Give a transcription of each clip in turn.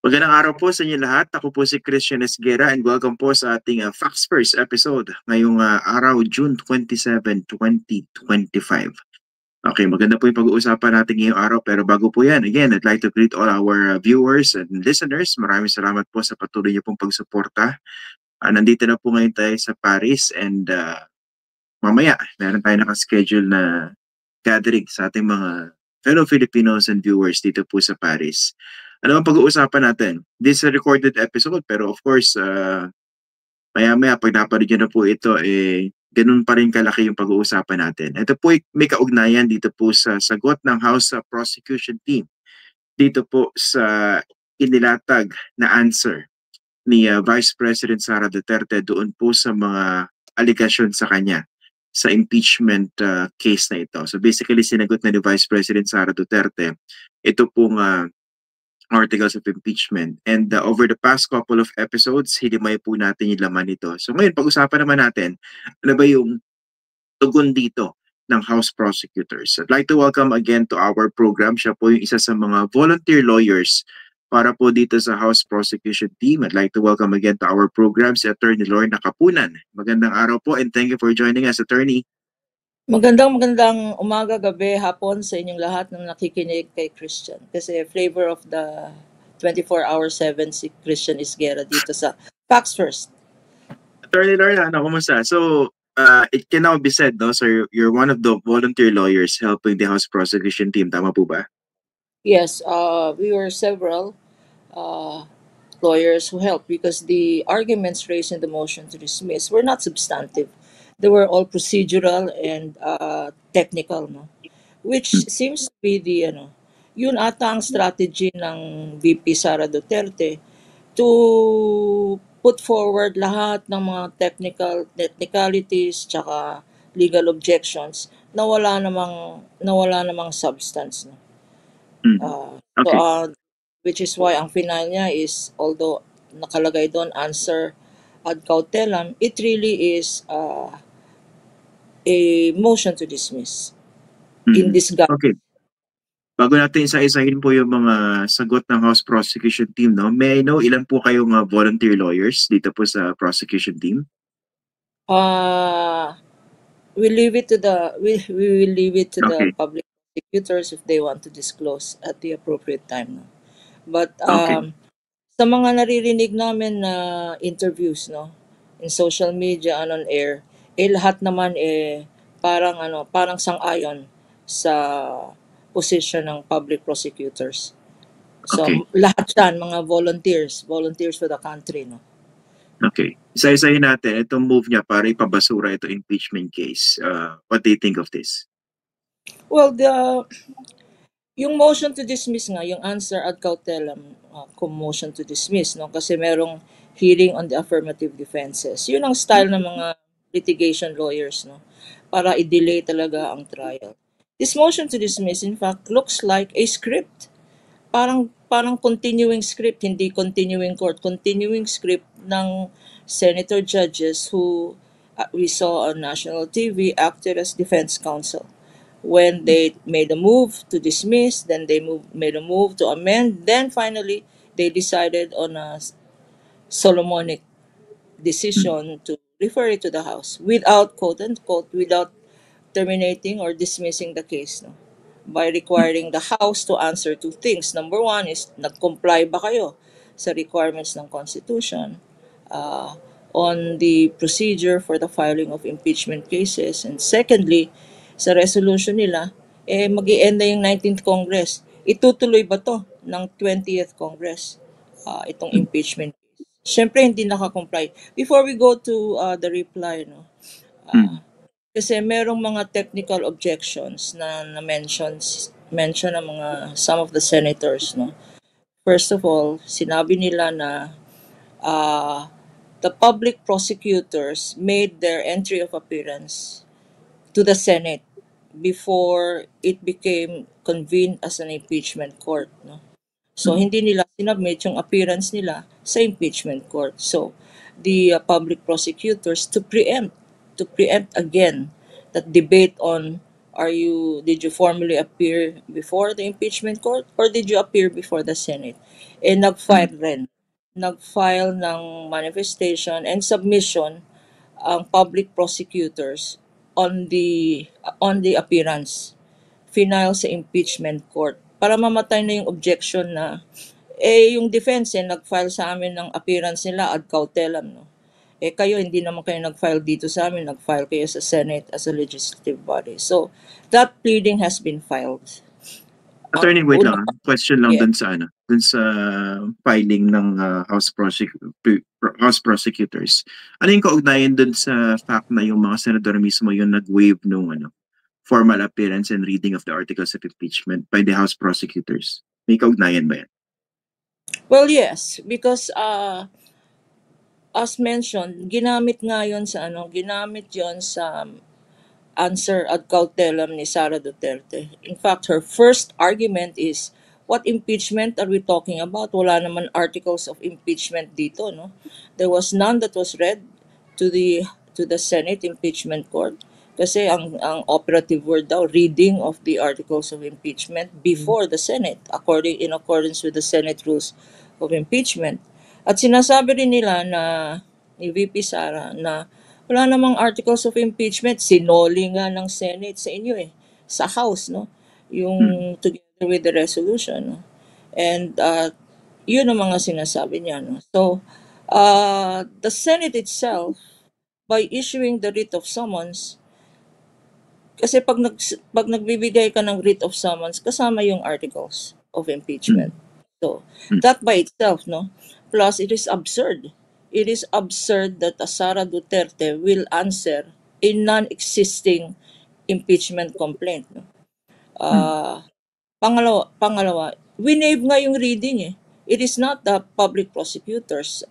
Magandang araw po sa inyo lahat. Ako po si Christian Esguera and welcome po sa ating Facts First episode ngayong araw, June 27, 2025. Okay, maganda po yung pag-uusapan natin ngayong araw pero bago po yan, again, I'd like to greet all our viewers and listeners. Maraming salamat po sa patuloy niyo pong pagsuporta. Nandito na po ngayon tayo sa Paris and mamaya meron tayo nakaschedule na gathering sa ating mga fellow Filipinos and viewers dito po sa Paris. Ano ang pag-uusapan natin? This is a recorded episode pero of course, maya-maya pag napanood nyo na po ito, ganun pa rin kalaki yung pag-uusapan natin. Ito po may kaugnayan dito po sa sagot ng House Prosecution Team. Dito po sa inilatag na answer ni Vice President Sara Duterte doon po sa mga allegation sa kanya sa impeachment case na ito. So basically, sinagot na ni Vice President Sara Duterte ito pong articles of impeachment. And over the past couple of episodes, hinimay po natin yung laman nito. So ngayon, pag-usapan naman natin, ano ba yung tugon dito ng House Prosecutors. I'd like to welcome again to our program. Siya po yung isa sa mga volunteer lawyers para po dito sa House Prosecution Team. I'd like to welcome again to our program si Attorney Lorna Kapunan. Magandang araw po and thank you for joining us, Attorney. Magandang umaga, gabi, hapon sa inyong lahat ng nakikinig kay Christian. Kasi flavor of the 24/7 si Christian Esguera dito sa Facts First. Attorney Lorna, kumusta? So, it can now be said, no? So you're one of the volunteer lawyers helping the House Prosecution Team. Tama po ba? Yes, we were several lawyers who helped because the arguments raised in the motion to dismiss were not substantive. They were all procedural and technical, no? Which seems to be the, yun ata ang strategy ng VP Sara Duterte to put forward lahat ng mga technicalities tsaka legal objections na wala namang substance, no? Okay. Which is why ang final niya is, although nakalagay doon answer ad cautelam, it really is a motion to dismiss in disguise. Okay. Bago natin isa-isahin po yung mga sagot ng House Prosecution Team, no? May I know ilan po kayong volunteer lawyers dito po sa prosecution team? We leave it to the we will leave it to the Okay. public prosecutors if they want to disclose at the appropriate time, no? But Okay. sa mga naririnig namin na interviews, no, in social media and on air, lahat naman parang sang-ayon sa position ng public prosecutors. So Okay. lahat yan mga volunteers for the country, no. Okay. Isa-isahin natin itong move niya para ipabasura ito impeachment case. What do you think of this? Well, yung motion to dismiss nga, yung answer ad cautelam motion to dismiss, no, kasi merong hearing on the affirmative defenses. Yun ang style ng mga litigation lawyers, no, para i-delay talaga ang trial. This motion to dismiss, in fact, looks like a script. Parang continuing script, hindi continuing court, continuing script ng senator judges who we saw on national TV acted as defense counsel. When they made a move to dismiss, then they made a move to amend, then finally they decided on a Solomonic decision to refer it to the House without, quote unquote, without terminating or dismissing the case, no? By requiring the House to answer two things. Number one is, nag-comply ba kayo sa requirements ng Constitution on the procedure for the filing of impeachment cases? And secondly, sa resolution nila, mag-i-end na yung 19th Congress. Itutuloy ba to ng 20th Congress, itong impeachment case? Siyempre, hindi nakakomply. Before we go to the reply, no, kasi merong mga technical objections na mention ng mga some of the senators, no. First of all, sinabi nila na the public prosecutors made their entry of appearance to the Senate before it became convened as an impeachment court, no. So hindi nila sinubmit yung appearance nila sa impeachment court. So the public prosecutors to preempt again that debate on Did you formally appear before the impeachment court or did you appear before the Senate? Nag-file rin. Nag-file ng manifestation and submission ang public prosecutors on the appearance. Final sa impeachment court para mamatay na yung objection na yung defense nag-file sa amin ng appearance nila ad cautelam, no? Kayo hindi naman kayo nag-file dito sa amin, nag-file kayo sa Senate as a legislative body. So, that pleading has been filed. Attorney, wait lang. Question lang Yeah. dun sa filing ng House prosecutors. Ano yung kaugnayan dun sa fact na yung mga senador mismo yung nag-waive nung formal appearance and reading of the articles of impeachment by the House prosecutors? May kaugnayan ba yan? Well, yes, because as mentioned, ginamit yon sa answer ad cautelam ni Sara Duterte. In fact, her first argument is, what impeachment are we talking about? Wala naman articles of impeachment dito, no? There was none that was read to the Senate impeachment court. Kasi ang operative word daw, reading of the articles of impeachment before the Senate, in accordance with the Senate rules of impeachment. At sinasabi rin nila ni VP Sara na wala namang articles of impeachment, sinoli nga ng Senate sa inyo sa House, no? Yung together with the resolution, no? And yun ang mga sinasabi niya, no? So, the Senate itself, by issuing the writ of summons, kasi pag nagbibigay ka ng writ of summons, kasama yung articles of impeachment. So, that by itself, no? Plus, it is absurd. It is absurd that Sara Duterte will answer a non-existing impeachment complaint. No? Pangalawa, winave nga yung reading It is not the public prosecutor's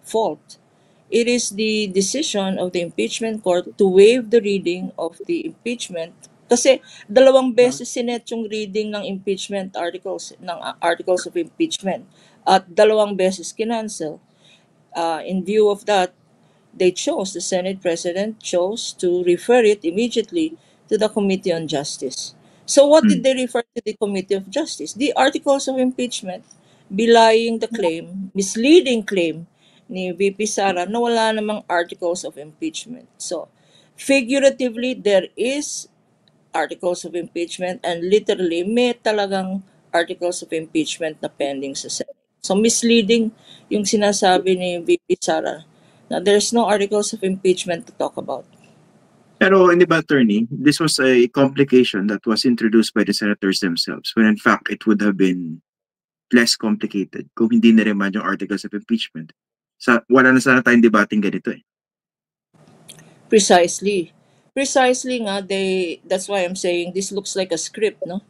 fault. It is the decision of the impeachment court to waive the reading of the impeachment kasi 2 beses sinet yung reading ng impeachment articles of impeachment at 2 beses kinancel. In view of that, the Senate President chose to refer it immediately to the Committee on Justice. So what did they refer to the Committee of Justice? The articles of impeachment, belying the claim, misleading claim ni VP Sara na wala namang articles of impeachment. So, figuratively, there is articles of impeachment and literally may talagang articles of impeachment na pending sa Senate. So, misleading yung sinasabi ni VP Sara na there's no articles of impeachment to talk about. Pero hindi ba, attorney, this was a complication that was introduced by the senators themselves when in fact it would have been less complicated kung hindi na-remand yung articles of impeachment. Wala na sana tayong debating ganito Precisely nga, that's why I'm saying this looks like a script, no?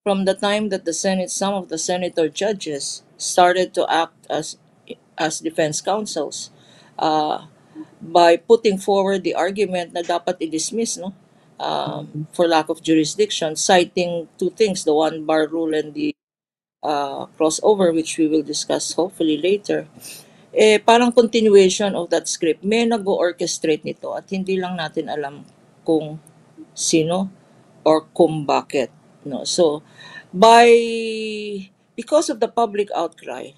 From the time that some of the senator judges started to act as defense counsels, by putting forward the argument na dapat i-dismiss, no? For lack of jurisdiction, citing 2 things, the 1-bar rule and the crossover, which we will discuss hopefully later. Parang continuation of that script. May nag-orchestrate nito at hindi lang natin alam kung sino or kung bakit. No? So, because of the public outcry,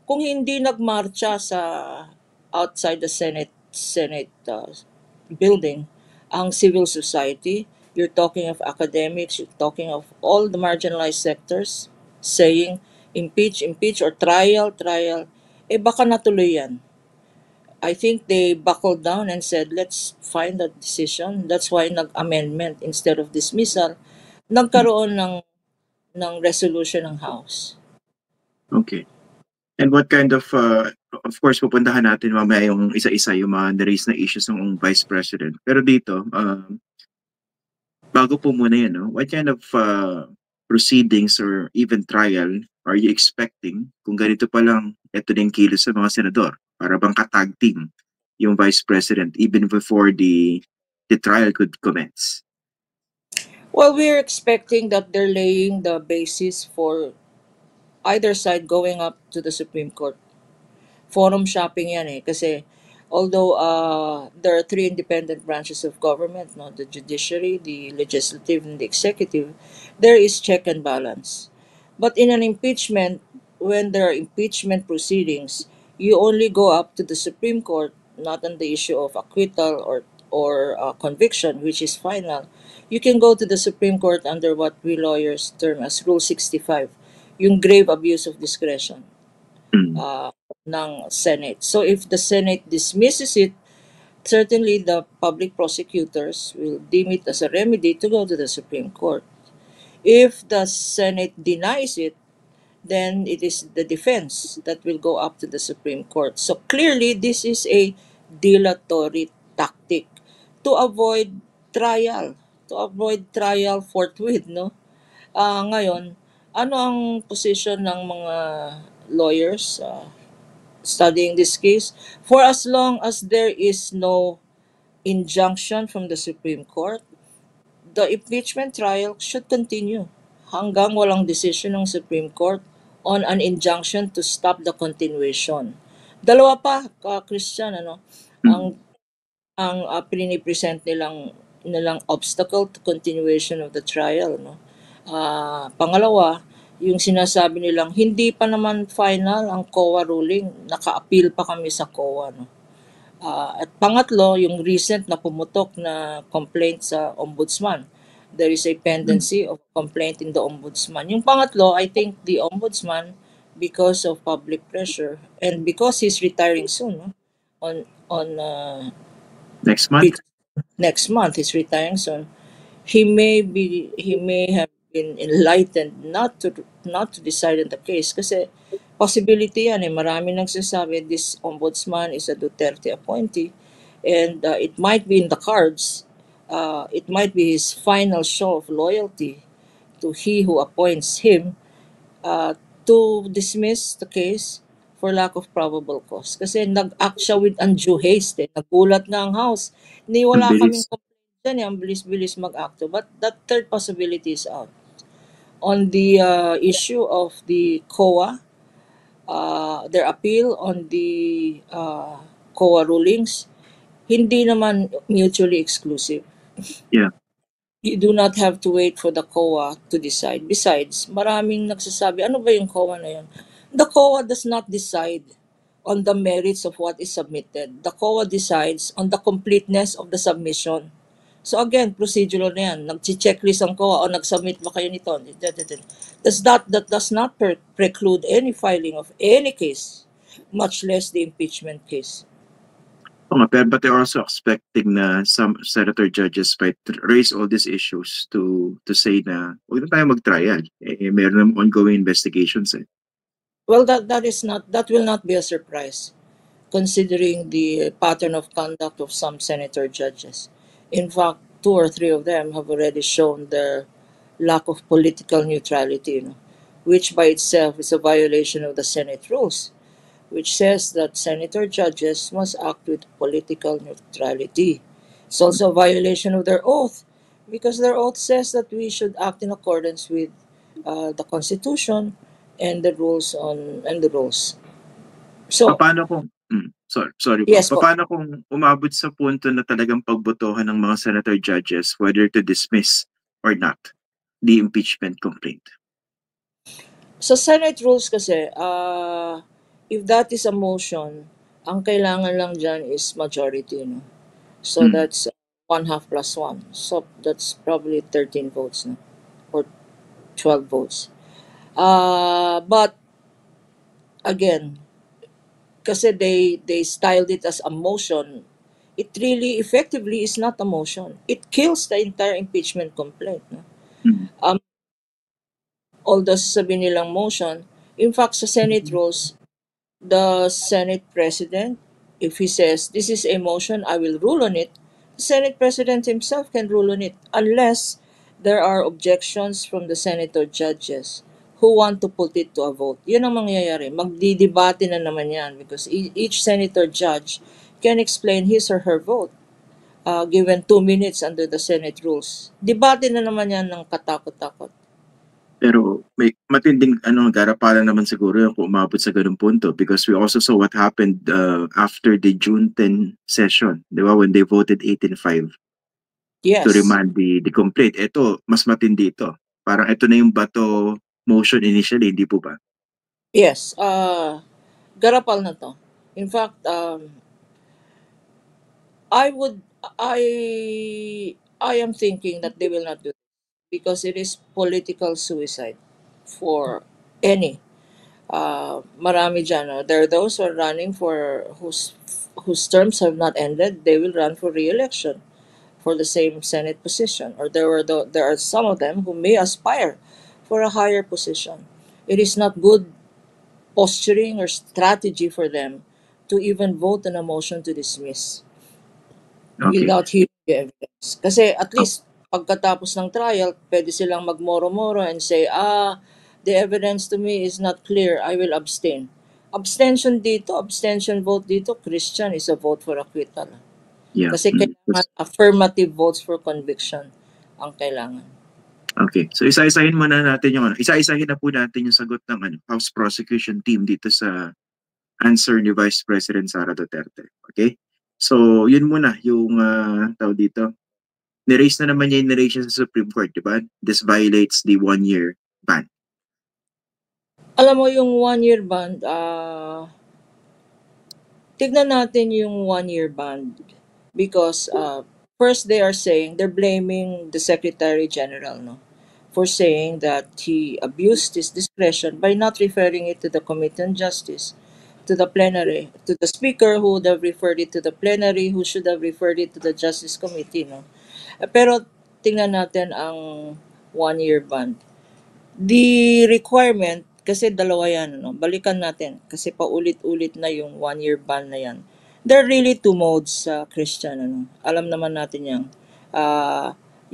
kung hindi nagmarcha sa outside the Senate building ang civil society, you're talking of academics, you're talking of all the marginalized sectors saying impeach or trial, baka natuloy yan. I think they buckled down and said, let's find a decision. That's why nag-amendment instead of dismissal. Nagkaroon ng resolution ng House. Okay. And what kind of course, pupuntahan natin mamaya yung isa-isa yung mga na-raise na issues ng Vice President. Pero dito, bago po muna yan, no? What kind of proceedings or even trial are you expecting kung ganito pa lang ito din kilos sa mga senador? Para bang katag team yung Vice President even before the trial could commence? Well, we're expecting that they're laying the basis for either side going up to the Supreme Court. Forum shopping yan kasi Although there are three independent branches of government, no, the judiciary, the legislative, and the executive, there is check and balance. But in an impeachment, when there are impeachment proceedings, you only go up to the Supreme Court, not on the issue of acquittal or conviction, which is final. You can go to the Supreme Court under what we lawyers term as Rule 65, yung grave abuse of discretion Mm. uh, ng Senate. So if the Senate dismisses it, certainly the public prosecutors will deem it as a remedy to go to the Supreme Court. If the Senate denies it, then it is the defense that will go up to the Supreme Court. So clearly, this is a dilatory tactic to avoid trial, forthwith, no? Ngayon, ano ang position ng mga lawyers studying this case? For as long as there is no injunction from the Supreme Court, the impeachment trial should continue hanggang walang decision ng Supreme Court on an injunction to stop the continuation. Dalawa pa, Christian, ano, Mm. ang pinipresent nilang obstacle to continuation of the trial, no. Pangalawa, yung sinasabi nilang hindi pa naman final ang COA ruling, naka-appeal pa kami sa COA, no. At pangatlo, yung recent na pumutok na complaint sa ombudsman. There is a Mm. pendency of complaint in the ombudsman. Yung pangatlo, I think the ombudsman, because of public pressure and because he's retiring soon, no? on Next month? next month he's retiring soon. He may have been enlightened not to decide on the case kasi possibility yan, marami nagsasabi this ombudsman is a Duterte appointee, and it might be in the cards, it might be his final show of loyalty to he who appoints him, uh, to dismiss the case for lack of probable cause. Kasi nag-act siya with undue haste. Nagulat nga ang House. Ang Wala kaming bilis. complaint dyan. Ang bilis-bilis mag-acto. But that third possibility is out. On the issue of the COA, their appeal on the COA rulings, hindi naman mutually exclusive. Yeah. You do not have to wait for the COA to decide. Besides, maraming nagsasabi, ano ba yung COA na yun? The COA does not decide on the merits of what is submitted. The COA decides on the completeness of the submission. So again, procedural na yan. Nag-checklist ang COA o nag-submit ba kayo nito? That does not preclude any filing of any case, much less the impeachment case. But they're also expecting na some senator judges might raise all these issues to say na huwag na tayo mag-trial. Meron ng ongoing investigations eh. Well, that will not be a surprise, considering the pattern of conduct of some senator judges. In fact, two or three of them have already shown their lack of political neutrality, which by itself is a violation of the Senate rules, which says that senator judges must act with political neutrality. It's also a violation of their oath, because their oath says that we should act in accordance with the Constitution and the rules. So, Paano kung sorry po. yes po. Paano kung umabot sa punto na talagang pagbotohan ng mga senator judges whether to dismiss or not the impeachment complaint? Sa Senate rules kasi, if that is a motion, ang kailangan lang dyan is majority, no? So that's 1/2 plus 1. So that's probably 13 votes, no? Or 12 votes. But again, kasi they styled it as a motion, it really effectively is not a motion. It kills the entire impeachment complaint, no? Although sabi nilang motion, in fact, sa Senate rules, the Senate President, if he says, this is a motion, I will rule on it, the Senate President himself can rule on it unless there are objections from the senator judges who want to put it to a vote. Yun ang mangyayari. Magdidebate na naman yan because each senator judge can explain his or her vote given 2 minutes under the Senate rules. Debate na naman yan ng katakot-takot. Pero may matinding garapalan naman siguro yung kung umabot sa ganung punto because we also saw what happened after the June 10 session, di ba? When they voted 18-5 to Yes. remand the complaint. Ito, mas matindi ito. Parang ito na yung bato motion initially, hindi po ba? Yes. Garapal na to. In fact, I would I am thinking that they will not do it because it is political suicide for any. Marami dyan. There are those who are running for whose terms have not ended. They will run for re-election for the same Senate position, or there are some of them who may aspire for a higher position. It is not good posturing or strategy for them to even vote on a motion to dismiss Okay. without hearing the evidence. Kasi at Oh, least pagkatapos ng trial, pwede silang magmoro-moro and say, the evidence to me is not clear, I will abstain. Abstention vote dito, Christian is a vote for acquittal. yeah. Kasi kailangan affirmative votes for conviction ang kailangan. Okay. So isa-isahin muna natin yung isa-isahin na po natin yung sagot ng House Prosecution Team dito sa answer ni Vice President Sara Duterte. Okay? So, yun muna yung tawag dito. Niraise na naman niya yung narration sa Supreme Court, di ba? This violates the one-year ban. Alam mo yung one-year ban, tignan natin yung one-year ban because first they are saying they're blaming the Secretary General, no, for saying that he abused his discretion by not referring it to the Committee on Justice, to the plenary, to the Speaker who would have referred it to the plenary, who should have referred it to the Justice Committee, no. Pero tingnan natin ang one-year ban. The requirement, kasi dalawa yan, no? Balikan natin, kasi paulit-ulit na yung one-year ban na yan. There are really two modes sa Christian, ano? Alam naman natin yan.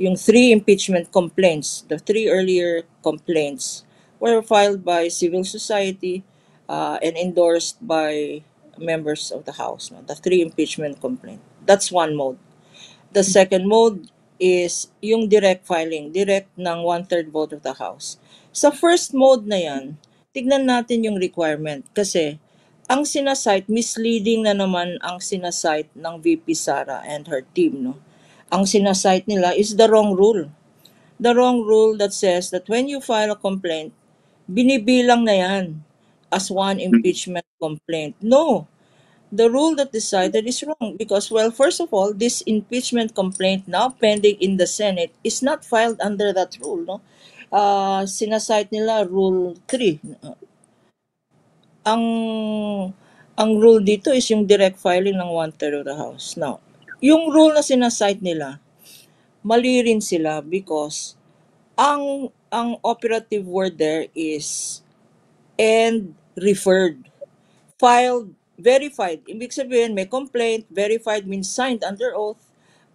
Yung three impeachment complaints, the three earlier complaints were filed by civil society and endorsed by members of the House. No? The three impeachment complaint. That's one mode. The second mode is yung direct filing, direct ng one-third vote of the House. Sa first mode na yan, tignan natin yung requirement kasi ang sinasite, misleading na naman ang sinasite ng VP Sara and her team. No? Ang sinasite nila is the wrong rule. The wrong rule that says that when you file a complaint, binibilang na yan as one impeachment complaint. No, the rule that decided is wrong because, well, first of all, this impeachment complaint now pending in the Senate is not filed under that rule. No, sinasite nila Rule 3. Ang ang rule dito is yung direct filing ng one-third of the House. Now, yung rule na sinasite nila, mali rin sila because ang operative word there is and referred. Filed, verified. Ibig sabihin, may complaint, verified means signed under oath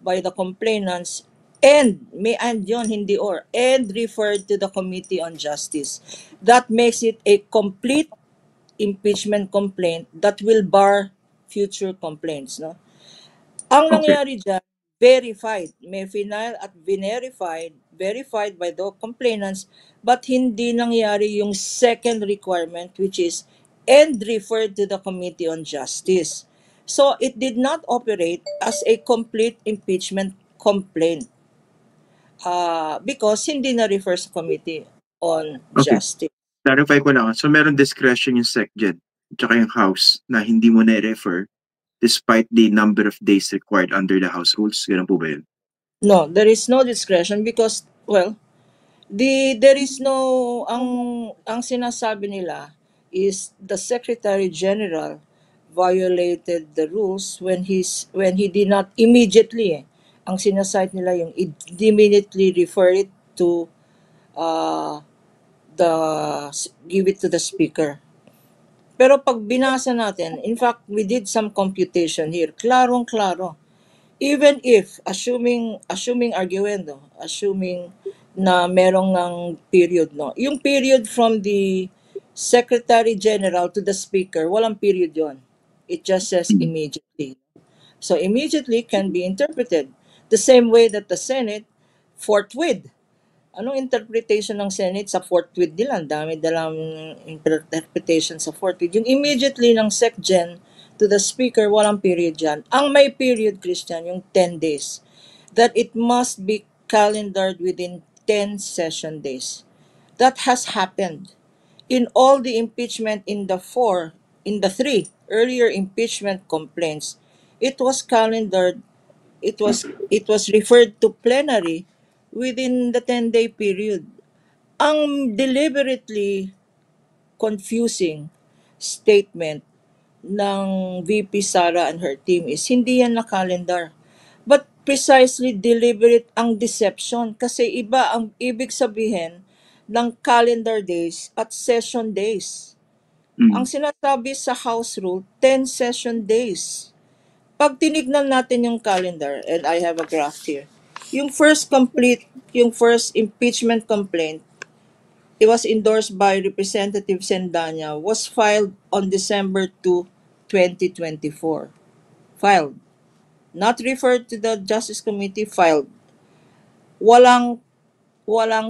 by the complainants, and, may and yun, hindi or, and referred to the Committee on Justice. That makes it a complete impeachment complaint that will bar future complaints. No? Ang Okay. nangyari dyan, verified. May final at verified by the complainants, but hindi nangyari yung second requirement, which is and referred to the Committee on Justice. So it did not operate as a complete impeachment complaint because hindi na-refer sa Committee on Okay. Justice. Clarify ko lang. So, meron discretion yung SecGen tsaka yung House na hindi mo na-refer despite the number of days required under the House rules. Ganun po ba yun? No, there is no discretion because, well, there is no ang sinasabi nila is the Secretary General violated the rules when he did not immediately ang sinasite nila yung immediately refer it to uh, the give it to the speaker. Pero pag binasa natin, in fact, we did some computation here. Klarong-klaro. Even if assuming arguendo, assuming na merong ng period, no, yung period from the Secretary General to the Speaker, walang period yon, it just says immediately. So immediately can be interpreted the same way that the Senate forthwith Anong interpretation ng Senate sa forthwith nila? Ang dami-dalang interpretation sa forthwith. Yung immediately ng SecGen to the Speaker, walang period dyan. Ang may period, Christian, yung 10 days. That it must be calendared within 10 session days. That has happened. In all the impeachment in the three earlier impeachment complaints, it was calendared, it was referred to plenary within the 10-day period. Ang deliberately confusing statement ng VP Sara and her team is hindi yan na calendar. But precisely deliberate ang deception kasi iba ang ibig sabihin ng calendar days at session days. Ang sinasabi sa House Rule, 10 session days. Pag tinignan natin yung calendar, and I have a graph here, yung first impeachment complaint, it was endorsed by Representative Sendanya, was filed on December 2, 2024. Filed. Not referred to the Justice Committee, filed. Walang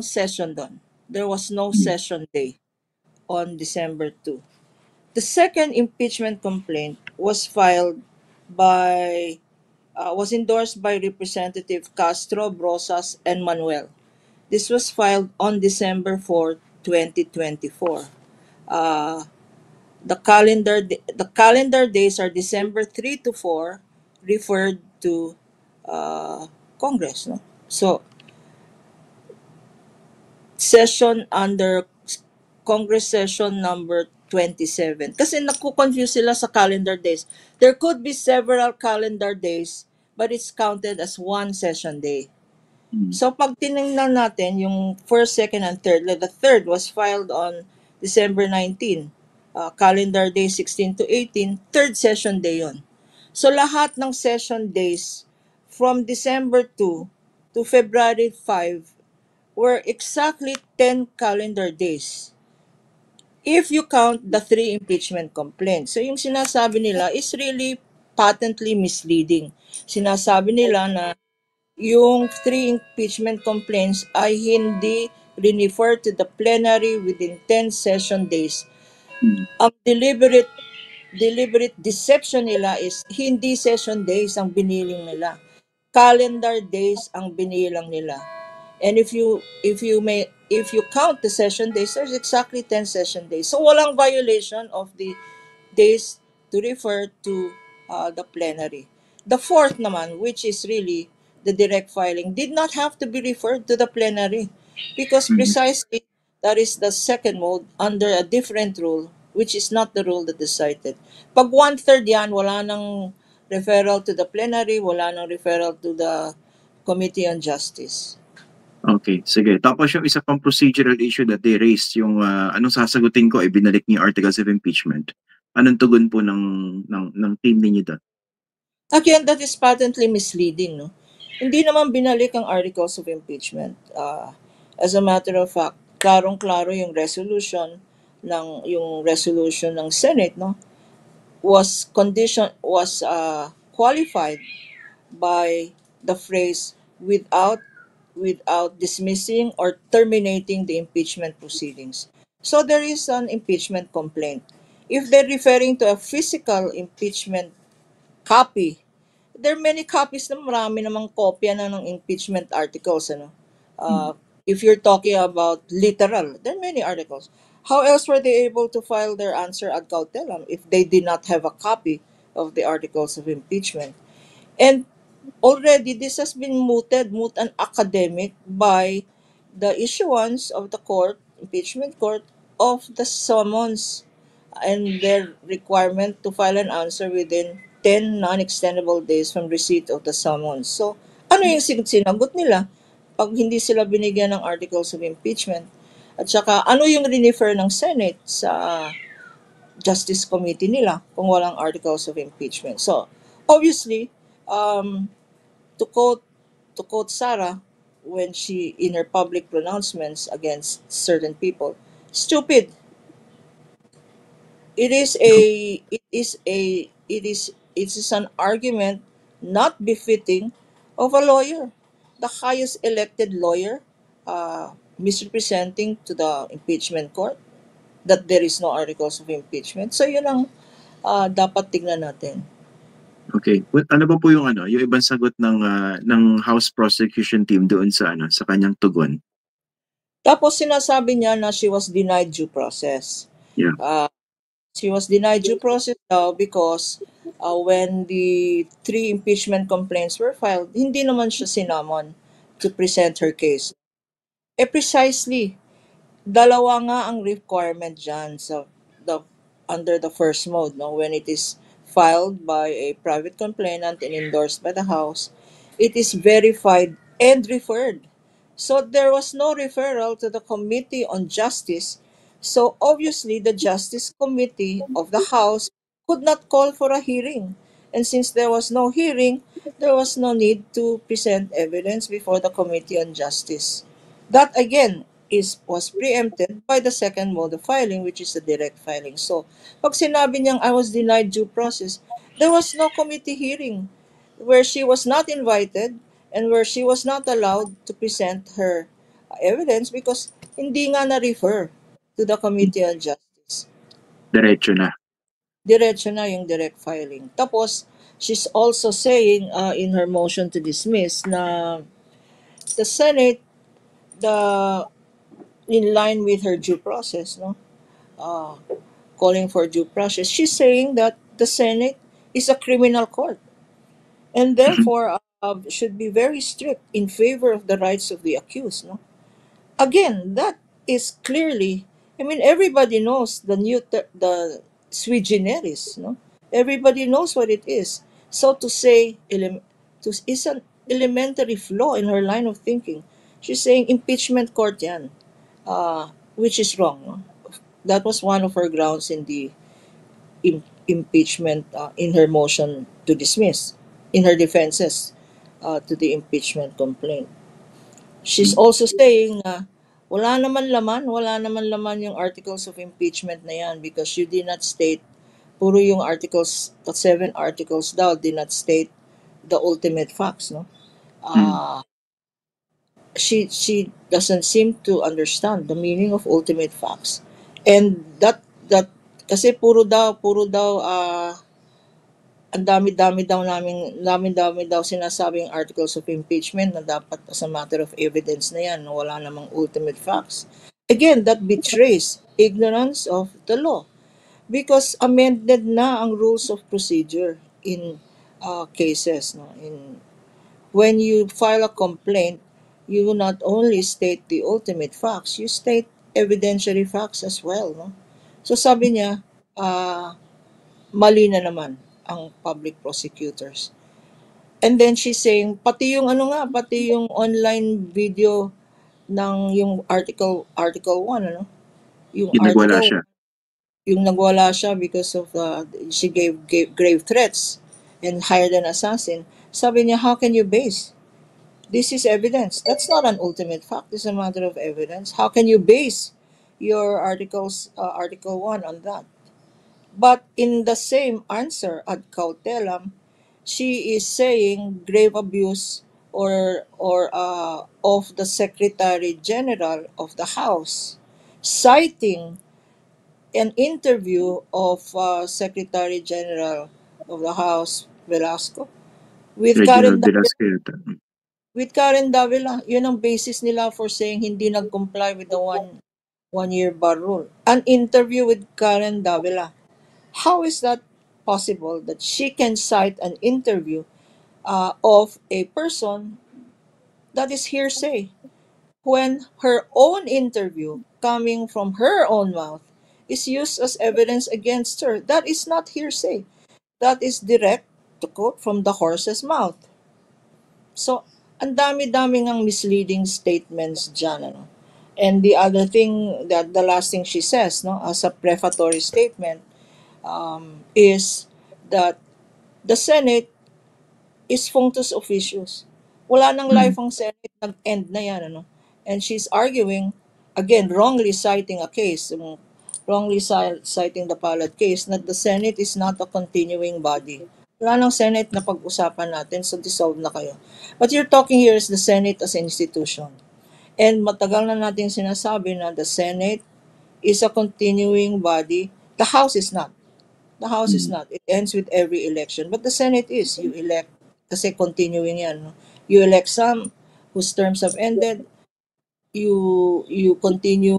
session doon. There was no session day on December 2. The second impeachment complaint was endorsed by Representative Castro, Brosas, and Manuel. This was filed on December 4, 2024. Uh, the calendar days are December 3 to 4, referred to Congress. No? So, session under Congress session number 27. Kasi naku-confuse sila sa calendar days. There could be several calendar days, but it's counted as one session day. So pag tinignan natin yung first, second, and third, like the third was filed on December 19, calendar day 16 to 18, third session day yon. So lahat ng session days from December 2 to February 5 were exactly 10 calendar days if you count the three impeachment complaints. So yung sinasabi nila is really patently misleading. Sinasabi nila na yung three impeachment complaints ay hindi refer to the plenary within 10 session days. Ang deliberate deception nila is hindi session days ang biniling nila. Calendar days ang binilang nila. And if you count the session days, there's exactly 10 session days. So walang violation of the days to refer to the plenary. The fourth naman, which is really the direct filing, did not have to be referred to the plenary because precisely that is the second mode under a different rule, which is not the rule that is cited. Pag one-third yan, wala nang referral to the plenary, wala nang referral to the Committee on Justice. Okay, sige. Tapos yung isa pang procedural issue that they raised, yung anong sasagutin ko ay binalik ni articles of impeachment. Anong tugon po ng team ninyo doon? Again, that is patently misleading. No? Hindi naman binalik ang articles of impeachment. As a matter of fact, klarong-klaro yung resolution ng Senate, no, was qualified by the phrase without dismissing or terminating the impeachment proceedings. So there is an impeachment complaint. If they're referring to a physical impeachment copy, there are many copies na marami namang kopya na ng impeachment articles. If you're talking about literal, there are many articles. How else were they able to file their answer ad cautelam if they did not have a copy of the articles of impeachment? And already this has been moot and academic by the issuance of the impeachment court, of the summons and their requirement to file an answer within 10 non-extendable days from receipt of the summons. So, ano yung sinagot nila pag hindi sila binigyan ng articles of impeachment? At saka, ano yung refer ng Senate sa Justice Committee nila kung walang articles of impeachment? So, obviously, to quote Sarah when she in her public pronouncements against certain people, stupid. It is an argument not befitting of a lawyer, the highest elected lawyer misrepresenting to the impeachment court that there is no articles of impeachment. So yun ang dapat tignan natin. Okay. Ano ba po yung yung ibang sagot ng House Prosecution Team doon sa kanyang tugon? Tapos sinasabi niya na she was denied due process. Yeah. She was denied due process daw because when the 3 impeachment complaints were filed, hindi naman siya sinamon to present her case. Precisely, dalawa nga ang requirement dyan under the first mode, no? When it is filed by a private complainant and endorsed by the House, it is verified and referred. So there was no referral to the Committee on Justice. So obviously, the Justice Committee of the House could not call for a hearing. And since there was no hearing, there was no need to present evidence before the Committee on Justice. That again was preempted by the second mode of filing, which is the direct filing. So, pag sinabi niyang I was denied due process, there was no committee hearing where she was not invited and where she was not allowed to present her evidence because hindi nga na-refer to the Committee on Justice. Diretso na. Diretso na yung direct filing. Tapos, she's also saying in her motion to dismiss na the Senate, in line with her due process, no, calling for due process, she's saying that the Senate is a criminal court and therefore should be very strict in favor of the rights of the accused. No, again, that is clearly. I mean, everybody knows the sui generis. No, everybody knows what it is. So to say is an elementary flaw in her line of thinking. She's saying impeachment court yan. Which is wrong. No? That was one of her grounds in the impeachment, in her motion to dismiss, in her defenses to the impeachment complaint. She's also saying na wala naman laman yung articles of impeachment na yan because you did not state, puro yung articles, the 7 articles daw did not state the ultimate facts, no? She doesn't seem to understand the meaning of ultimate facts. And that kasi puro daw ang dami-dami daw sinasabing articles of impeachment na dapat as a matter of evidence na yan, na wala namang ultimate facts. Again, that betrays ignorance of the law because amended na ang rules of procedure in cases, no? When you file a complaint, you not only state the ultimate facts, you state evidentiary facts as well, no? So sabi niya, mali na naman ang public prosecutors. And then she's saying, pati yung online video ng yung article 1, ano? Yung Nagwala article, siya. yung nagwala siya because of she gave grave threats and hired an assassin. Sabi niya, how can you base? This is evidence. That's not an ultimate fact. It's a matter of evidence. How can you base your article 1 on that? But in the same answer ad cautelam, she is saying grave abuse of the Secretary General of the House, citing an interview of Secretary General of the House Velasco with Reginald Karen Velasco yata. with Karen Davila. Yun ang basis nila for saying hindi nag-comply with the one-year bar rule. An interview with Karen Davila. How is that possible that she can cite an interview of a person that is hearsay when her own interview coming from her own mouth is used as evidence against her? That is not hearsay. That is direct, to quote, from the horse's mouth. So, ang dami-dami ng misleading statements dyan. Ano? And the other thing, that the last thing she says, no, as a prefatory statement, is that the Senate is functus officius. Wala nang life ang Senate, nag-end na yan. Ano? And she's arguing, again, wrongly citing a case, wrongly citing the Palad case, that the Senate is not a continuing body. Wala nang Senate na pag-usapan natin, so dissolve na kayo. But you're talking here is the Senate as an institution. And matagal na natin sinasabi na the Senate is a continuing body. The House is not. The House is not. It ends with every election. But the Senate is. You elect, kasi continuing yan. No? You elect some whose terms have ended. You continue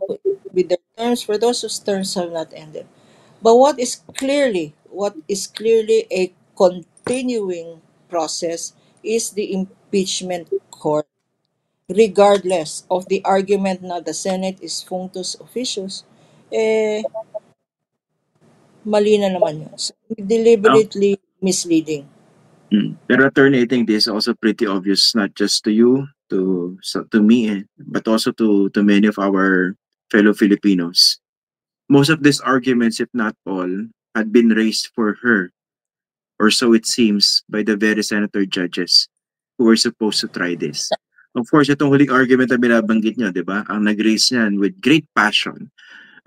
with their terms for those whose terms have not ended. But what is clearly a continuing process is the impeachment court. Regardless of the argument na the Senate is functus officius, eh, mali na naman yun. So, deliberately misleading. Pero attorney, I think this is also pretty obvious, not just to you, to me, but also to many of our fellow Filipinos. Most of these arguments, if not all, had been raised for her, or so it seems, by the very senator judges who were supposed to try this. Of course, itong huling argument na binabanggit niyo, di ba? Ang nag-raise niyan with great passion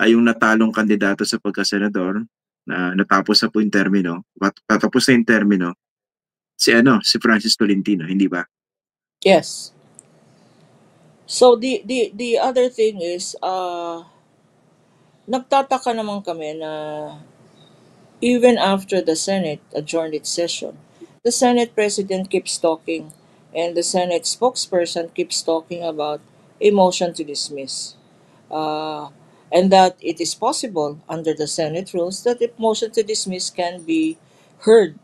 ay yung natalong kandidato sa pagkasenador na natapos na po yung termino, patapos na yung termino, si Francis Tolentino, hindi ba? Yes. So the other thing is nagtataka naman kami na even after the Senate adjourned its session, the Senate President keeps talking and the Senate spokesperson keeps talking about a motion to dismiss. Uh, and that it is possible under the Senate rules that a motion to dismiss can be heard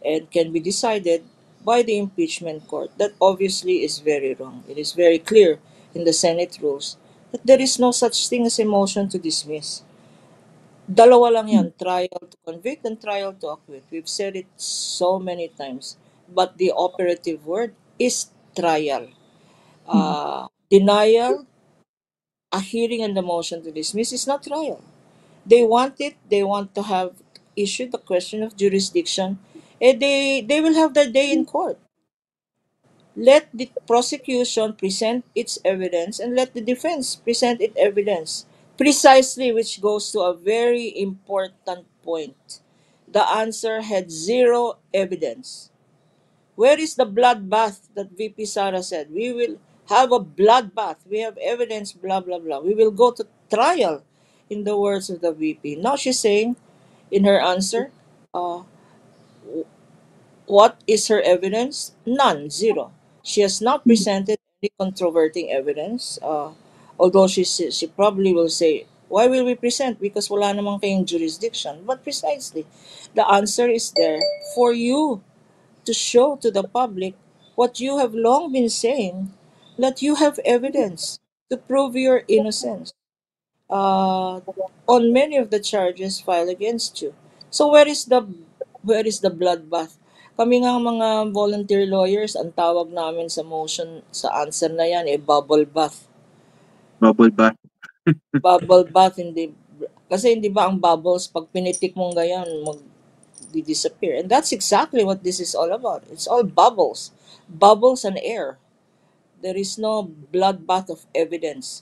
and can be decided by the impeachment court. That obviously is very wrong. It is very clear in the Senate rules that there is no such thing as a motion to dismiss. Dalawa lang yan, trial to convict and trial to acquit. We've said it so many times. But the operative word is trial. Denial, a hearing and the motion to dismiss is not trial. They want it, they want to have issued the question of jurisdiction, they will have their day in court. Let the prosecution present its evidence and let the defense present its evidence. Precisely, which goes to a very important point. The answer had zero evidence. Where is the bloodbath that VP Sara said? We will have a bloodbath. We have evidence, blah, blah, blah. We will go to trial, in the words of the VP. Now she's saying in her answer, uh, what is her evidence? None, zero. She has not presented any controverting evidence. Although she probably will say, why will we present? Because wala namang kayong jurisdiction. But precisely, the answer is there for you to show to the public what you have long been saying, that you have evidence to prove your innocence uh, on many of the charges filed against you. So where is the bloodbath? Kami nga mga volunteer lawyers, ang tawag namin sa motion, sa answer na yan, bubble bath. Bubble bath. Bubble bath, hindi, kasi hindi ba ang bubbles, pag pinitik mong ganyan, disappear. And that's exactly what this is all about. It's all bubbles. Bubbles and air. There is no bloodbath of evidence.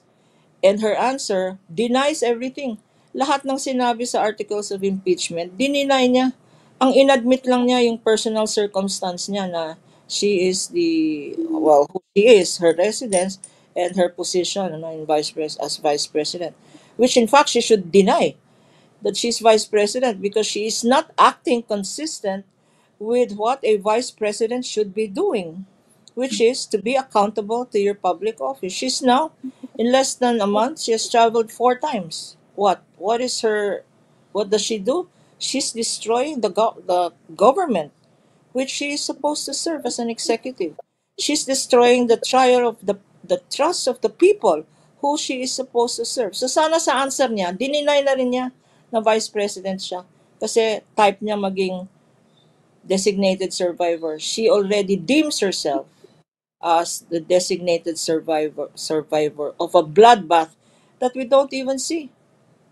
And her answer denies everything. Lahat ng sinabi sa articles of impeachment, dininay niya. Ang inadmit lang niya yung personal circumstance niya na she is who she is, her residence, and her position as vice president. Which in fact she should deny that she's vice president because she is not acting consistent with what a vice president should be doing, which is to be accountable to your public office. She's now, in less than a month, she has traveled 4 times. What is her? What does she do? She's destroying the government, which she is supposed to serve as an executive. She's destroying the trust of the people who she is supposed to serve. So sana sa answer niya, dininay na rin niya na vice president siya. Kasi type niya maging designated survivor. She already deems herself as the designated survivor of a bloodbath that we don't even see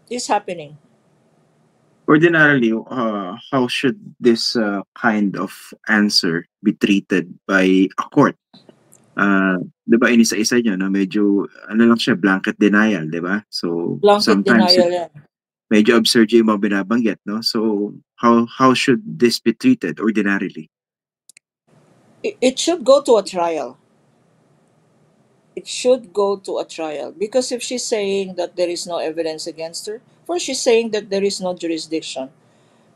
is happening. Ordinarily, how should this kind of answer be treated by a court? Di ba inisa-isa nyo, no? Medyo, lang siya, blanket denial, di ba? So, Blanket sometimes denial yan. medyo absurd yung mga binabanggit, no? So, how should this be treated ordinarily? It should go to a trial. it should go to a trial. Because if she's saying that there is no evidence against her, first she's saying that there is no jurisdiction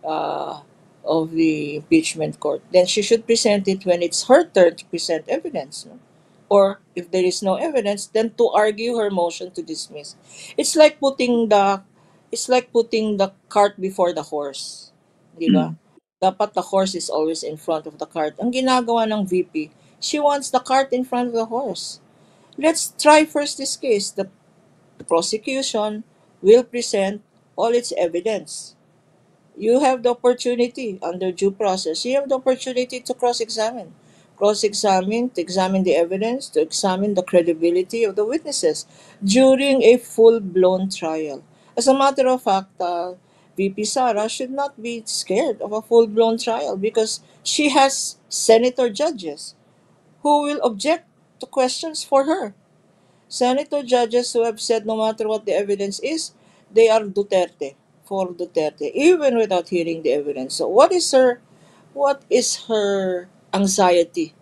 uh, of the impeachment court, then she should present it when it's her turn to present evidence. No? Or if there is no evidence, then to argue her motion to dismiss. It's like putting the it's like putting the cart before the horse. Di ba? Mm. Dapat the horse is always in front of the cart. Ang ginagawa ng VP, she wants the cart in front of the horse. Let's try first this case. The prosecution will present all its evidence. You have the opportunity under due process. You have the opportunity to cross-examine. Cross-examine, to examine the evidence, to examine the credibility of the witnesses during a full-blown trial. As a matter of fact, VP Sara should not be scared of a full-blown trial because she has senator judges who will object to questions for her. Senator judges who have said no matter what the evidence is, they are Duterte, for Duterte, even without hearing the evidence. So what is her anxiety?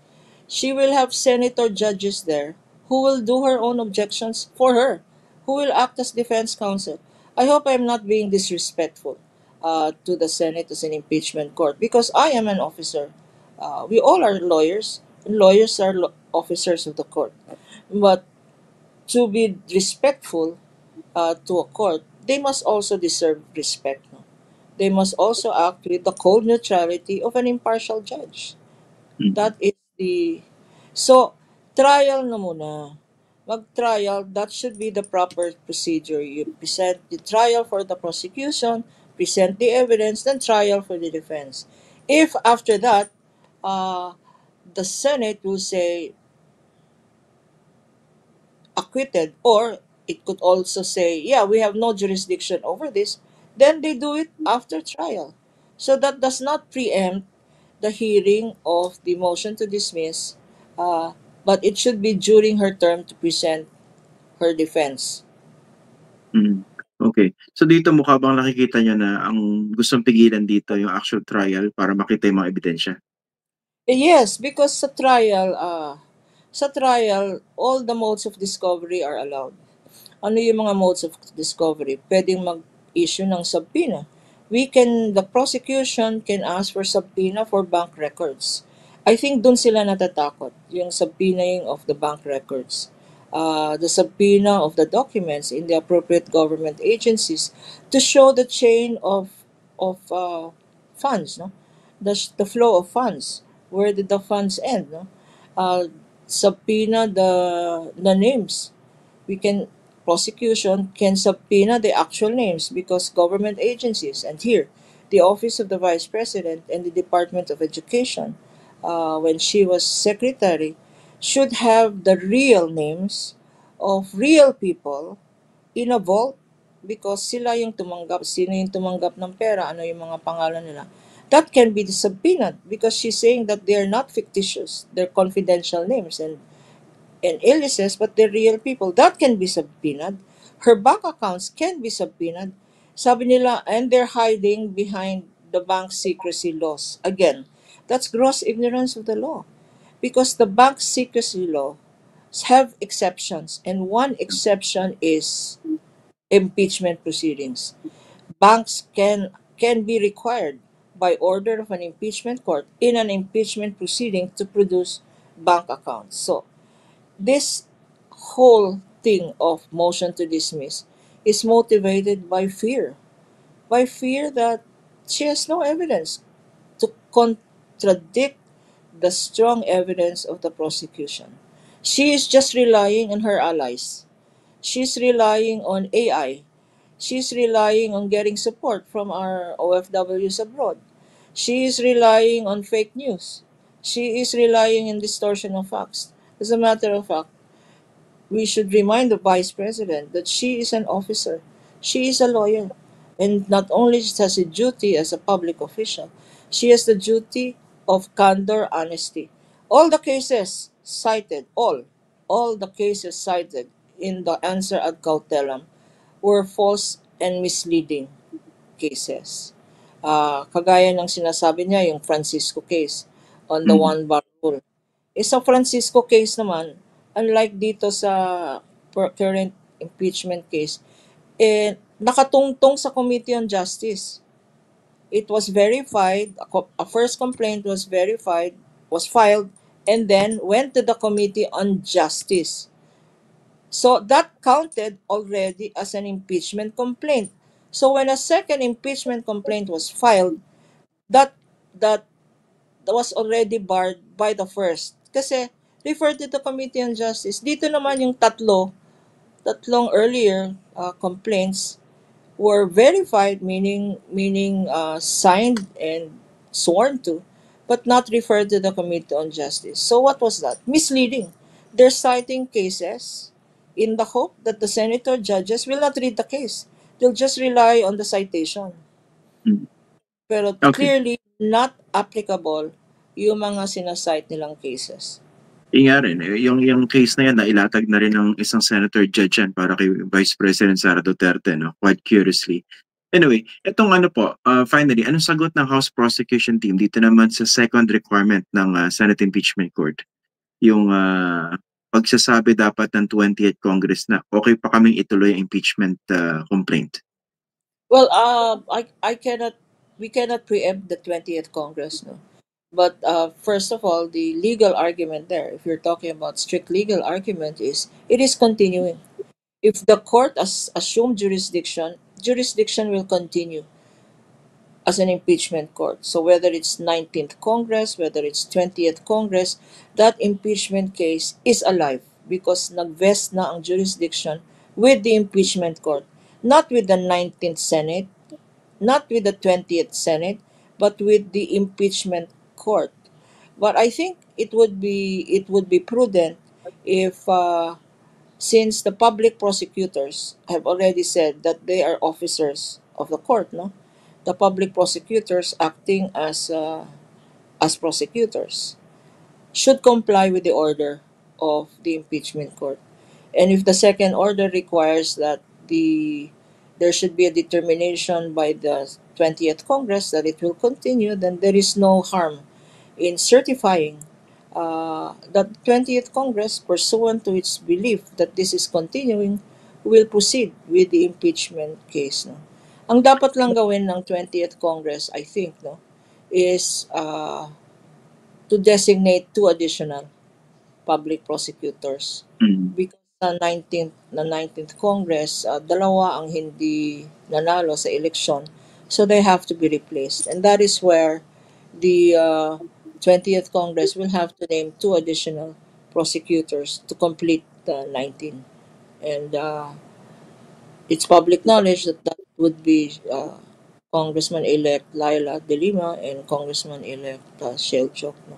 She will have senator judges there who will do her own objections for her, who will act as defense counsel. I hope I'm not being disrespectful to the Senate as an impeachment court because I am an officer. We all are lawyers, and lawyers are officers of the court. But to be respectful to a court, they must also deserve respect. No? They must also act with the cold neutrality of an impartial judge. Mm. That is the... So, trial na muna. Mag-trial, that should be the proper procedure. You present the trial for the prosecution, present the evidence, then trial for the defense. If after that, uh, the Senate will say, acquitted, or it could also say, yeah, we have no jurisdiction over this, then they do it after trial. So that does not preempt the hearing of the motion to dismiss, uh, but it should be during her term to present her defense. Mm. Okay. So dito mukha bang nakikita niyo na ang gustong pigilan dito yung actual trial para makita yung mga ebidensya? Yes, because sa trial, all the modes of discovery are allowed. Ano yung mga modes of discovery? Pwedeng mag-issue ng subpoena. The prosecution can ask for subpoena for bank records. I think dun sila natatakot, yung subpoenaing of the bank records. The subpoena of the documents in the appropriate government agencies to show the chain of funds, no? The flow of funds. Where did the funds end, no? Uh, Subpoena the names. We can Prosecution can subpoena the actual names because government agencies, and here the office of the vice president and the department of education, when she was secretary, should have the real names of real people in a vault because sila yung tumanggap, sino yung tumanggap ng pera, ano yung mga pangalan nila. That can be subpoenaed because she's saying that they're not fictitious, they're confidential names and aliases, but they're real people. That can be subpoenaed. Her bank accounts can be subpoenaed. Sabi nila, and they're hiding behind the bank secrecy laws. Again, that's gross ignorance of the law. Because the bank secrecy laws have exceptions, and one exception is impeachment proceedings. Banks can be required by order of an impeachment court in an impeachment proceeding to produce bank accounts. So this whole thing of motion to dismiss is motivated by fear that she has no evidence to contradict the strong evidence of the prosecution. She is just relying on her allies. She's relying on AI. She's relying on getting support from our OFWs abroad. She is relying on fake news. She is relying on distortion of facts. As a matter of fact, we should remind the vice president that she is an officer. She is a lawyer. And not only she has a duty as a public official, she has the duty of candor, honesty. All the cases cited, all the cases cited in the answer ad cautelam were false and misleading cases. Kagaya ng sinasabi niya, yung Francisco case on the Mm. one bar rule. Sa Francisco case naman, unlike dito sa current impeachment case, nakatungtong sa Committee on Justice. It was verified, a first complaint was verified, was filed, and then went to the Committee on Justice. So that counted already as an impeachment complaint. So when a second impeachment complaint was filed, that that was already barred by the first. Kasi referred to the Committee on Justice. Dito naman yung tatlong earlier complaints were verified, meaning signed and sworn to, but not referred to the Committee on Justice. So what was that? Misleading. They're citing cases in the hope that the senator judges will not read the case. They'll just rely on the citation. Mm. Pero Okay. clearly not applicable yung mga sinasite nilang cases. Nga rin, yung case na yan, nailatag na rin ng isang senator judge yan para kay Vice President Sara Duterte, no? Quite curiously. Anyway, itong ano po, finally, anong sagot ng House Prosecution Team dito naman sa second requirement ng Senate Impeachment Court? Yung pagsasabi dapat ng 20th Congress na okay pa kaming ituloy ang impeachment complaint. Well, we cannot preempt the 20th Congress, no? But first of all, the legal argument there, if you're talking about strict legal argument, is it is continuing. If the court assumed jurisdiction will continue as an impeachment court. So whether it's 19th Congress, whether it's 20th Congress, that impeachment case is alive because nag-vest na ang jurisdiction with the impeachment court, not with the 19th Senate, not with the 20th Senate, but with the impeachment court. But I think it would be prudent if since the public prosecutors have already said that they are officers of the court, no, the public prosecutors acting as prosecutors should comply with the order of the impeachment court. And if the second order requires that there should be a determination by the 20th Congress that it will continue, then there is no harm in certifying that 20th Congress, pursuant to its belief that this is continuing, will proceed with the impeachment case. No? Ang dapat lang gawin ng 20th Congress, I think, no, is to designate 2 additional public prosecutors. Because na 19th Congress, dalawa ang hindi nanalo sa eleksyon. So they have to be replaced. And that is where the 20th Congress will have to name 2 additional prosecutors to complete the 19. And it's public knowledge that would be Congressman-elect Laila De Lima and Congressman-elect Shell Chok. No?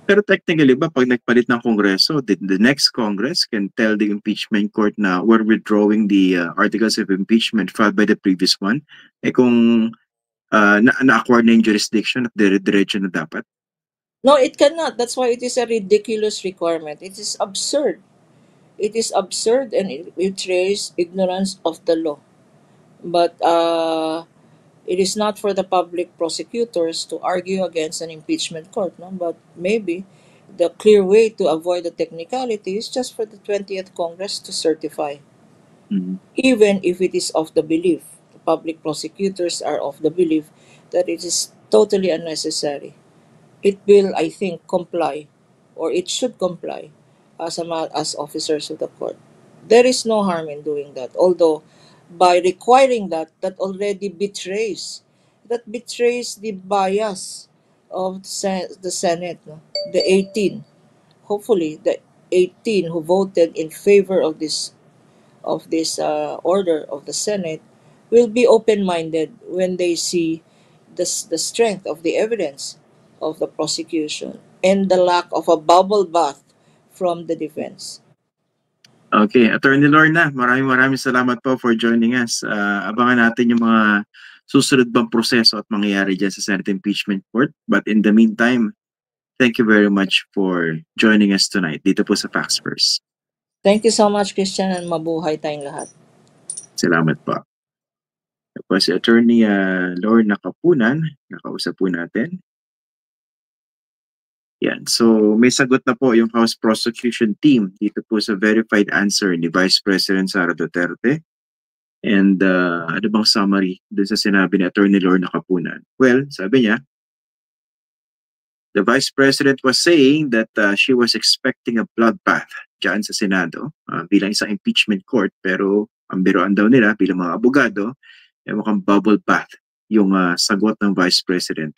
Pero technically ba, pag nagpalit ng Kongreso, the next Congress can tell the impeachment court na we're withdrawing the articles of impeachment filed by the previous one, kung na-acquire na yung jurisdiction at dire-diretso na dapat? No, it cannot. That's why it is a ridiculous requirement. It is absurd. It is absurd and it betrays ignorance of the law. But it is not for the public prosecutors to argue against an impeachment court, no? But maybe the clear way to avoid the technicality is just for the 20th Congress to certify. Even if it is of the belief, the public prosecutors are of the belief that it is totally unnecessary. It will, I think, comply, or it should comply, as officers of the court. There is no harm in doing that. Although, by requiring that already betrays the bias of the Senate, no? The 18, hopefully the 18 who voted in favor of this order of the Senate will be open-minded when they see the strength of the evidence of the prosecution and the lack of a bubble bath from the defense. Okay, Attorney Lorna, maraming salamat po for joining us. Abangan natin yung mga susunod bang proseso at mangyayari dyan sa Senate Impeachment Court. But in the meantime, thank you very much for joining us tonight dito po sa Facts First. Thank you so much, Christian, and mabuhay tayong lahat. Salamat po. Ito si Attorney Lorna Kapunan, nakausap po natin. Yan. So may sagot na po yung House Prosecution Team dito po sa verified answer ni Vice President Sara Duterte. And ano bang summary dun sa sinabi ni Attorney Lorna Capunan? Well, sabi niya, the Vice President was saying that she was expecting a bloodbath dyan sa Senado bilang isang impeachment court, pero ang biroan daw nila bilang mga abogado, mukhang bubble bath yung sagot ng Vice President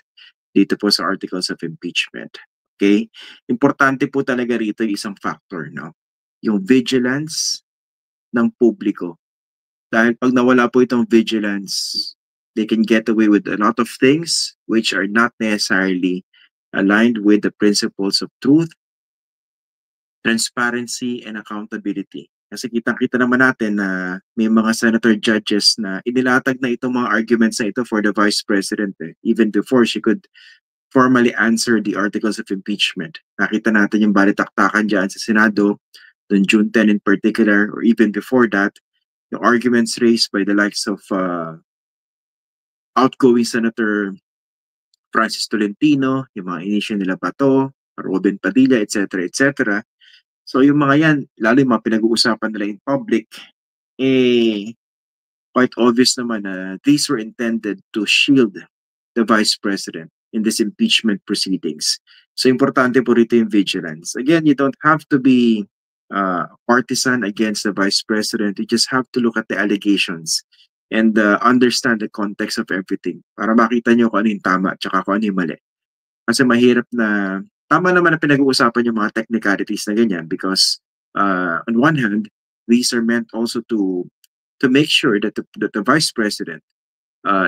dito po sa articles of impeachment. Okay? Importante po talaga rito yung isang factor, no? Yung vigilance ng publiko. Dahil pag nawala po itong vigilance, they can get away with a lot of things which are not necessarily aligned with the principles of truth, transparency, and accountability. Kasi kitang-kita naman natin na may mga senator judges na inilatag na itong mga arguments na ito for the Vice President even before she could formally answer the articles of impeachment. Nakita natin yung balitaktakan dyan sa Senado, noong June 10 in particular, or even before that, the arguments raised by the likes of outgoing Senator Francis Tolentino, yung mga inisyo nila Bato, Robin Padilla, etc., etc. So yung mga yan, lalo yung mga pinag-uusapan nila in public, quite obvious naman na these were intended to shield the Vice President in this impeachment proceedings. So importante po rito yung vigilance. Again, you don't have to be partisan against the Vice President. You just have to look at the allegations and understand the context of everything para makita nyo kung ano yung tama at saka kung ano yung mali. Kasi mahirap na, tama naman na pinag-uusapan yung mga technicalities na ganyan because on one hand, these are meant also to make sure that the Vice President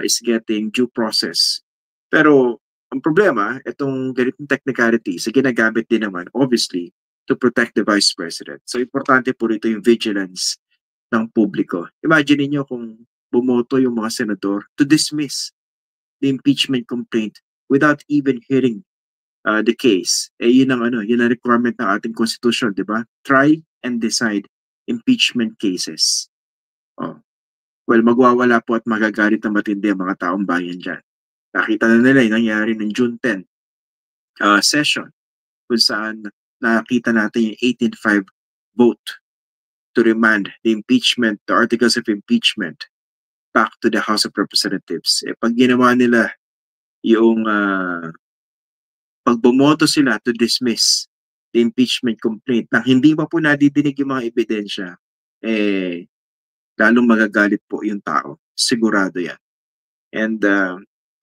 is getting due process. Pero ang problema, itong ganitong technicalities, ginagamit din naman, obviously, to protect the Vice President. So, importante po rito yung vigilance ng publiko. Imagine niyo kung bumoto yung mga senador to dismiss the impeachment complaint without even hearing the case. Yun ang requirement ng ating constitution, di ba? Try and decide impeachment cases. Well, magwawala po at magagalit na matindi ang mga taong bayan dyan. Nakita na nila yung nangyari ng June 10 session kung saan nakita natin yung 18-5 vote to remand the impeachment, the articles of impeachment back to the House of Representatives. Pag ginawa nila yung pag bumoto sila to dismiss the impeachment complaint na hindi pa po nadidinig yung mga ebidensya, lalong magagalit po yung tao. Sigurado yan. And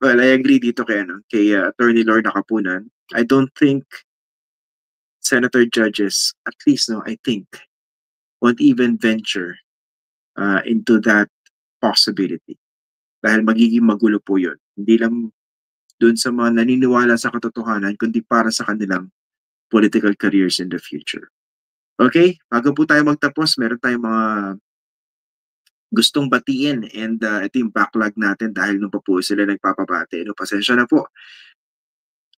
well, I agree dito kay Attorney Lorna Capunan. I don't think senator judges, at least I think, won't even venture into that possibility. Dahil magiging magulo po yun. Hindi lang dun sa mga naniniwala sa katotohanan, kundi para sa kanilang political careers in the future. Okay, bago po tayo magtapos, meron tayong mga gustong batiin and ito yung backlog natin dahil nung pa po sila nagpapabate. Pasensya na po.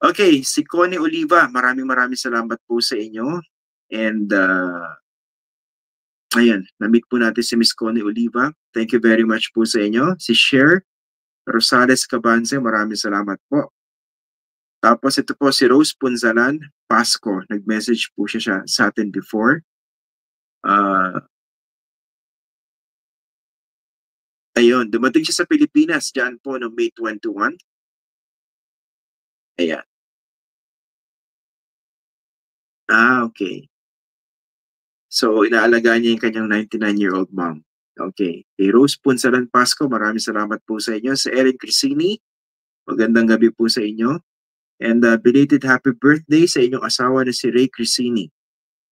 Okay, si Connie Oliva, maraming salamat po sa inyo. And ayan, na-meet po natin si Miss Connie Oliva. Thank you very much po sa inyo. Si Cher Rosales Cabanse, maraming salamat po. Tapos ito po si Rose Punzalan Pasco, nag-message po siya sa atin before. Ayun, dumating siya sa Pilipinas dyan po noong May 21. Ayan. Okay. So, inaalagaan niya yung kanyang 99-year-old mom. Okay. Kay Rose Punsalan Pasco, maraming salamat po sa inyo. Sa Ellen Crisini, magandang gabi po sa inyo. And belated happy birthday sa inyong asawa na si Ray Crisini.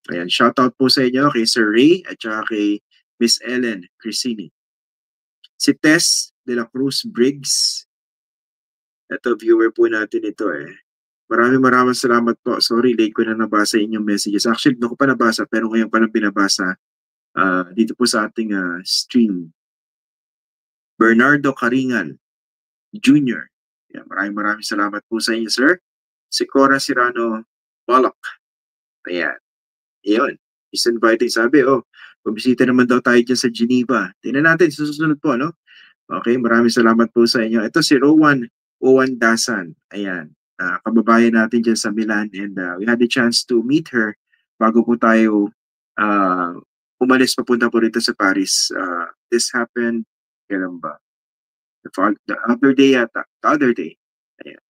Ayan, shoutout po sa inyo kay Sir Ray at saka kay Miss Ellen Crisini. Si Tess de la Cruz Briggs. Ito, viewer po natin ito Maraming salamat po. Sorry, late ko na nabasa inyong messages. Actually, hindi ko pa nabasa, pero ngayon pa lang binabasa dito po sa ating stream. Bernardo Caringan Jr. Yan, maraming salamat po sa inyo, sir. Si Cora Cirano Balak. Ayan. Iyon. Is inviting, sabi, pabisita naman daw tayo dyan sa Geneva. Tingnan natin, susunod po, no? Okay, maraming salamat po sa inyo. Ito si Rowan Dasan. Ayan. kababayan natin dyan sa Milan, and we had the chance to meet her bago po tayo umalis papunta po rito sa Paris. This happened, kailan ba? The other day yata. The other day. Ayan.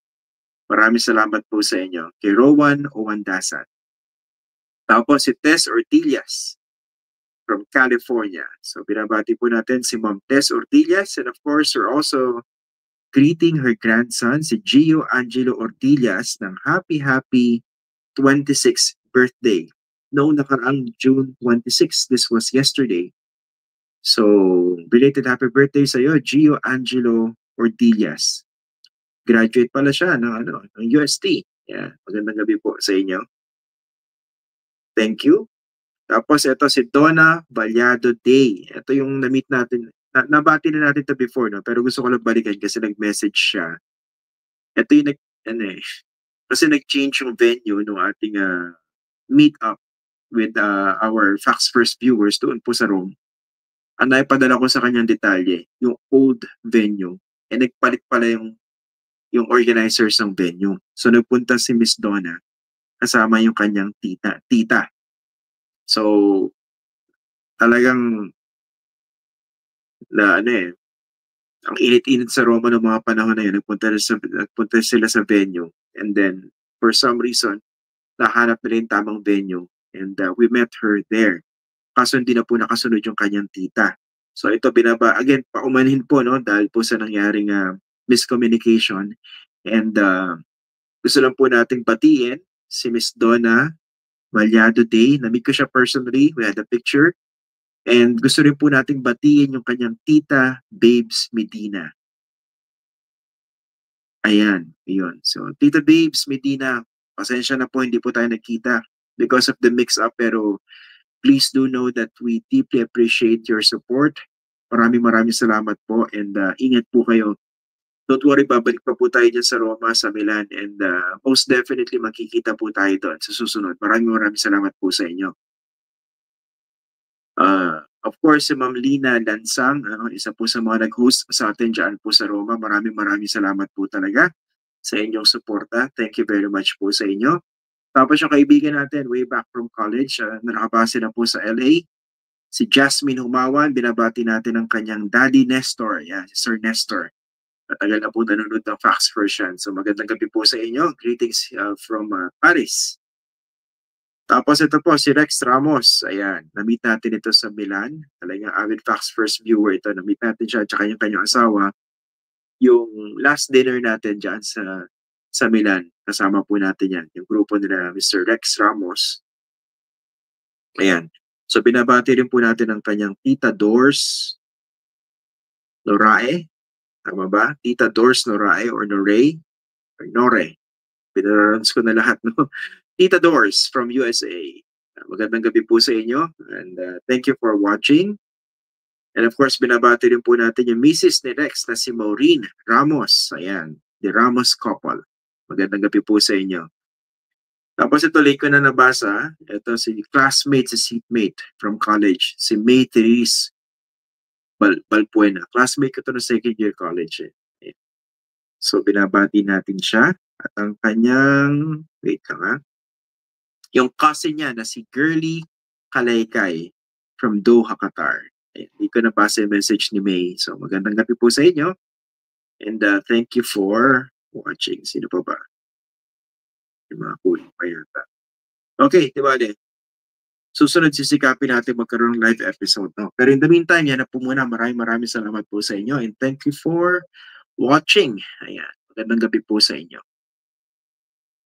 Maraming salamat po sa inyo. Kay Rowan Owandasan. Tapos si Tess Ortillas from California. So binabati po natin si Ma'am Tess Ortillas, and of course we're also greeting her grandson si Gio Angelo Ortillas ng happy 26th birthday. Noong nakaraang June 26, this was yesterday. So belated happy birthday sa iyo, Gio Angelo Ortillas. Graduate pala siya ng UST. Yeah, magandang gabi po sa inyo. Thank you. Tapos ito si Donna Vallado Day. Ito yung na-meet natin. Nabati na natin ito before, no? Pero gusto ko lang balikan kasi nag-message siya. Ito yung kasi nag-change yung venue ng ating meet-up with our Facts First viewers doon po sa Rome. Ang naipadala ko sa kanyang detalye, yung old venue. Nagpalit pala yung organizers ng venue. So nagpunta si Miss Donna kasama yung kanyang tita. So talagang ang init-init sa Roma ng mga panahon na yun. Nagpunta sila sa venue, and then for some reason nahanap nila yung tamang venue, and we met her there. Kaso hindi na po nakasunod yung kanyang tita. So ito again, paumanhin po, no, dahil po sa nangyaring miscommunication, and gusto lang po nating batiin si Miss Donna Vallado Day. Na-meet ko siya personally, we had a picture, and gusto rin po nating batiin yung kanyang tita Babes Medina. Ayan, yun. So Tita Babes Medina, pasensya na po, hindi po tayo nagkita because of the mix-up, pero please do know that we deeply appreciate your support. Maraming salamat po, and ingat po kayo. Don't worry, babalik pa po tayo dyan sa Roma, sa Milan, and most definitely makikita po tayo doon sa susunod. Maraming salamat po sa inyo. Of course, si Ma'am Lina Lansang, isa po sa mga nag-host sa atin dyan po sa Roma. Maraming salamat po talaga sa inyong suporta. Thank you very much po sa inyo. Tapos yung kaibigan natin way back from college na nakabase na po sa LA, si Jasmine Humawan. Binabati natin ang kanyang daddy Nestor, si Sir Nestor. Matagal na po nanonood ng Facts First yan. So magandang gabi po sa inyo. Greetings from Paris. Tapos ito po si Rex Ramos. Ayan, na-meet natin ito sa Milan. Talagang avid Facts First viewer ito. Na-meet natin siya at saka yung kanyang asawa. Yung last dinner natin dyan sa Milan. Kasama po natin yan. Yung grupo nila Mr. Rex Ramos. Ayan. So binabati rin po natin ang kanyang Tita Doors Norae. Tama ba? Tita Doors Norae or Nore? Or Nore. Pinarans ko na lahat, no? Tita Doors from USA. Magandang gabi po sa inyo. And thank you for watching. And of course, binabati rin po natin yung Mrs. ni Rex na si Maureen Ramos. Ayan. The Ramos couple. Magandang gabi po sa inyo. Tapos ito, link ko na nabasa. Ito si classmate, si seatmate from college. Si May Therese Balpuena. Classmate ko ito ng second year college. So, binabati natin siya. At ang kanyang, wait lang yung cousin niya na si Girly Kalaykay from Doha, Qatar. Hindi ko nabasa yung message ni May. So, magandang gabi po sa inyo. And thank you for watching. Sino pa ba? Yung mga kuling pa yata. Okay, diba din? Susunod sisikapin natin magkaroon ng live episode. No? Pero in the meantime, yan na po muna. Maraming salamat po sa inyo. And thank you for watching. Ayan. Magandang gabi po sa inyo.